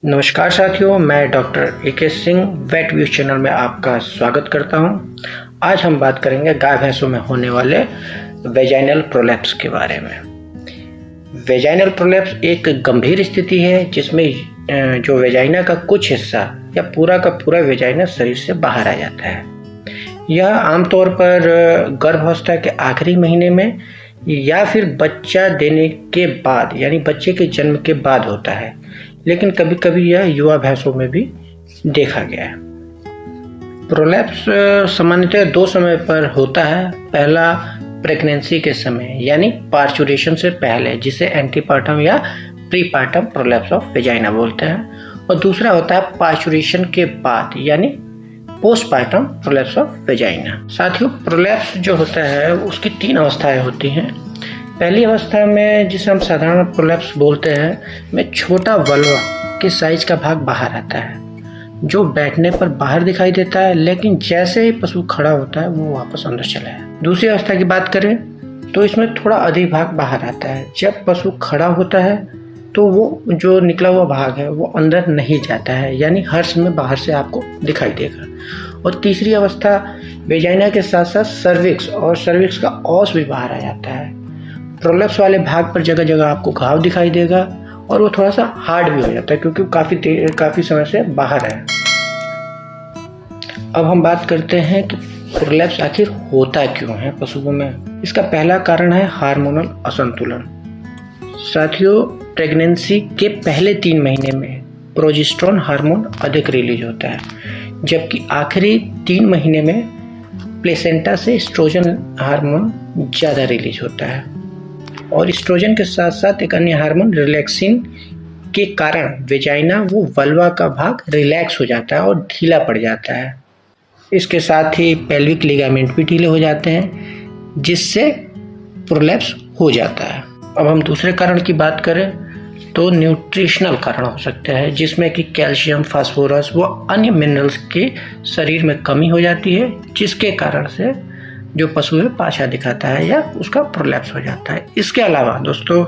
नमस्कार साथियों, मैं डॉक्टर ए के सिंह वेट व्यूज चैनल में आपका स्वागत करता हूं। आज हम बात करेंगे गाय भैंसों में होने वाले वेजाइनल प्रोलैप्स के बारे में। वेजाइनल प्रोलैप्स एक गंभीर स्थिति है जिसमें जो वेजाइना का कुछ हिस्सा या पूरा का पूरा वेजाइना शरीर से बाहर आ जाता है। यह आमतौर पर गर्भावस्था के आखिरी महीने में या फिर बच्चा देने के बाद यानी बच्चे के जन्म के बाद होता है, लेकिन कभी कभी यह युवा भैंसों में भी देखा गया है। प्रोलैप्स सामान्यतः दो समय पर होता है। पहला प्रेगनेंसी के समय यानी पार्चुरेशन से पहले, जिसे एंटीपार्टम या प्रीपार्टम प्रोलैप्स ऑफ वेजाइना बोलते हैं, और दूसरा होता है पार्चुरेशन के बाद यानी पोस्टपार्टम प्रोलैप्स ऑफ वेजाइना। साथियों, प्रोलैप्स जो होता है उसकी तीन अवस्थाएं होती हैं। पहली अवस्था में, जिसे हम साधारण प्रोलैप्स बोलते हैं, में छोटा वल्वा के साइज का भाग बाहर आता है जो बैठने पर बाहर दिखाई देता है, लेकिन जैसे ही पशु खड़ा होता है वो वापस अंदर चला है। दूसरी अवस्था की बात करें तो इसमें थोड़ा अधिक भाग बाहर आता है। जब पशु खड़ा होता है तो वो जो निकला हुआ भाग है वो अंदर नहीं जाता है, यानी हर समय बाहर से आपको दिखाई देगा। और तीसरी अवस्था, वेजाइना के साथ साथ सर्विक्स और सर्विक्स का औस भी बाहर आ जाता है। प्रोलैप्स वाले भाग पर जगह जगह आपको घाव दिखाई देगा और वो थोड़ा सा हार्ड भी हो जाता है क्योंकि काफी समय से बाहर है। अब हम बात करते हैं कि प्रोलैप्स आखिर होता क्यों है पशुओं में। इसका पहला कारण है हार्मोनल असंतुलन। साथियों, प्रेगनेंसी के पहले 3 महीने में प्रोजेस्टेरोन हार्मोन अधिक रिलीज होता है, जबकि आखिरी 3 महीने में प्लेसेंटा से एस्ट्रोजन हार्मोन ज़्यादा रिलीज होता है। और एस्ट्रोजन के साथ साथ एक अन्य हार्मोन रिलैक्सिन के कारण वेजाइना वो वल्वा का भाग रिलैक्स हो जाता है और ढीला पड़ जाता है। इसके साथ ही पेल्विक लिगामेंट भी ढीले हो जाते हैं, जिससे प्रोलैप्स हो जाता है। अब हम दूसरे कारण की बात करें तो न्यूट्रिशनल कारण हो सकता है, जिसमें कि कैल्शियम, फास्फोरस व अन्य मिनरल्स के शरीर में कमी हो जाती है, जिसके कारण से जो पशु है पाछा दिखाता है या उसका प्रोलैप्स हो जाता है। इसके अलावा दोस्तों,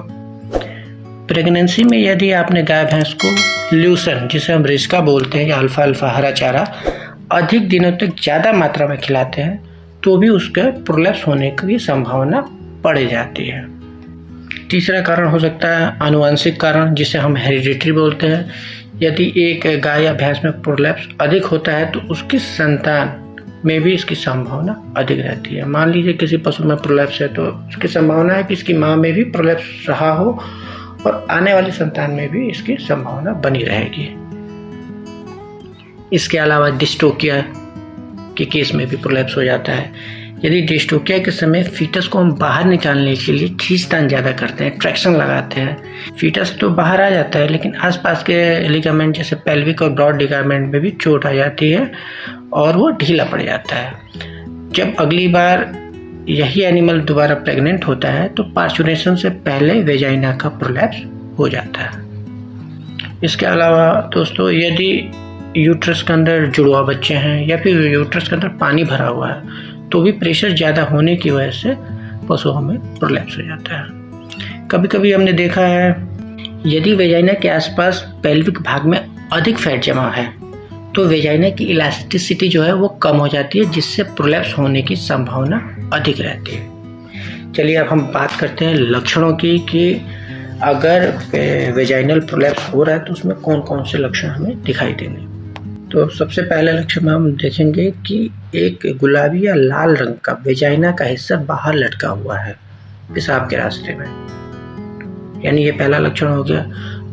प्रेगनेंसी में यदि आपने गाय भैंस को ल्यूसन, जिसे हम रिस्का बोलते हैं, या अल्फा हरा चारा अधिक दिनों तक ज़्यादा मात्रा में खिलाते हैं तो भी उसके प्रोलैप्स होने की संभावना बढ़ जाती है। तीसरा कारण हो सकता है आनुवंशिक कारण, जिसे हम हेरिडिटरी बोलते हैं। यदि एक गाय या भैंस में प्रोलैप्स अधिक होता है तो उसकी संतान में भी इसकी संभावना अधिक रहती है। मान लीजिए किसी पशु में प्रोलैप्स है तो इसकी संभावना है कि इसकी माँ में भी प्रोलैप्स रहा हो और आने वाली संतान में भी इसकी संभावना बनी रहेगी। इसके अलावा डिस्टोकिया के केस में भी प्रोलैप्स हो जाता है। यदि डिस्टोकिया के समय फीटस को हम बाहर निकालने के लिए खींचतान ज़्यादा करते हैं, ट्रैक्शन लगाते हैं, फीटस तो बाहर आ जाता है लेकिन आसपास के लिगामेंट जैसे पेल्विक और ब्रॉड लिगामेंट में भी चोट आ जाती है और वो ढीला पड़ जाता है। जब अगली बार यही एनिमल दोबारा प्रेग्नेंट होता है तो पार्चुरेशन से पहले वेजाइना का प्रोलैप्स हो जाता है। इसके अलावा दोस्तों, यदि यूट्रस के अंदर जुड़वा बच्चे हैं या फिर यूट्रस के अंदर पानी भरा हुआ है तो भी प्रेशर ज़्यादा होने की वजह से पशुओं में प्रोलैप्स हो जाता है। कभी कभी हमने देखा है यदि वेजाइना के आसपास पेल्विक भाग में अधिक फैट जमा है तो वेजाइना की इलास्टिसिटी जो है वो कम हो जाती है, जिससे प्रोलैप्स होने की संभावना अधिक रहती है। चलिए अब हम बात करते हैं लक्षणों की कि अगर वेजाइनल प्रोलैप्स हो रहा है तो उसमें कौन कौन से लक्षण हमें दिखाई देंगे। तो सबसे पहले लक्षण में हम देखेंगे कि एक गुलाबी या लाल रंग का वेजाइना का हिस्सा बाहर लटका हुआ है पेशाब के रास्ते में, यानी ये पहला लक्षण हो गया।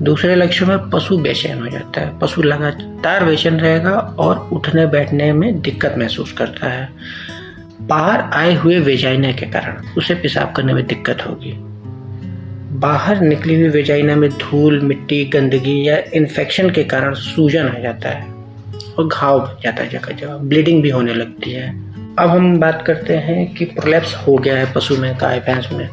दूसरे लक्षण में पशु बेचैन हो जाता है। पशु लगातार बेचैन रहेगा और उठने बैठने में दिक्कत महसूस करता है। बाहर आए हुए वेजाइना के कारण उसे पेशाब करने में दिक्कत होगी। बाहर निकली हुई वेजाइना में धूल, मिट्टी, गंदगी या इन्फेक्शन के कारण सूजन आ जाता है और घाव बन जाता है, जगह जगह ब्लीडिंग भी होने लगती है। अब हम बात करते हैं कि प्रोलैप्स हो गया है पशु में, गाय भैंस में।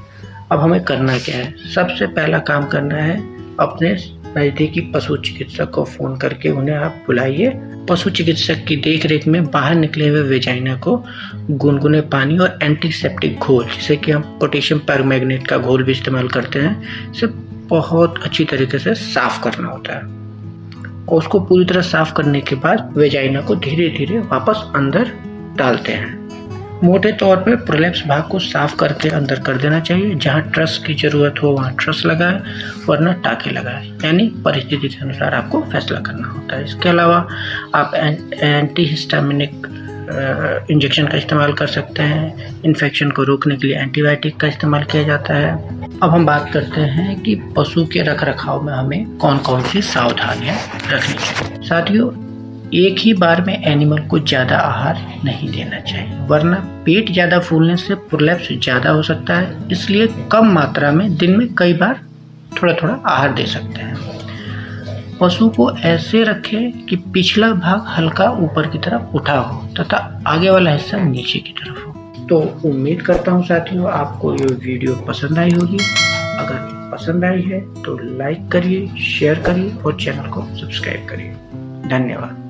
अब हमें करना क्या है। सबसे पहला काम करना है, अपने नज़दीकी पशु चिकित्सक को फ़ोन करके उन्हें आप बुलाइए। पशु चिकित्सक की देखरेख में बाहर निकले हुए वेजाइना को गुनगुने पानी और एंटीसेप्टिक घोल, जिसे कि हम पोटेशियम परमैंगनेट का घोल भी इस्तेमाल करते हैं, इसे बहुत अच्छी तरीके से साफ करना होता है। और उसको पूरी तरह साफ करने के बाद वेजाइना को धीरे धीरे वापस अंदर डालते हैं। मोटे तौर पे प्रोलैप्स भाग को साफ करके अंदर कर देना चाहिए। जहाँ ट्रस की जरूरत हो वहाँ ट्रस लगाए, वरना टाके लगाए, यानी परिस्थिति के अनुसार आपको फैसला करना होता है। इसके अलावा आप एंटीहिस्टामिनिक इंजेक्शन का इस्तेमाल कर सकते हैं। इन्फेक्शन को रोकने के लिए एंटीबायोटिक का इस्तेमाल किया जाता है। अब हम बात करते हैं कि पशु के रख रखाव में हमें कौन कौन सी सावधानियां रखनी चाहिए। साथियों, एक ही बार में एनिमल को ज़्यादा आहार नहीं देना चाहिए, वरना पेट ज़्यादा फूलने से प्रोलैप्स ज़्यादा हो सकता है। इसलिए कम मात्रा में दिन में कई बार थोड़ा थोड़ा आहार दे सकते हैं। पशु को ऐसे रखें कि पिछला भाग हल्का ऊपर की तरफ उठा हो तथा आगे वाला हिस्सा नीचे की तरफ हो। तो उम्मीद करता हूँ साथियों आपको ये वीडियो पसंद आई होगी। अगर पसंद आई है तो लाइक करिए, शेयर करिए और चैनल को सब्सक्राइब करिए। धन्यवाद।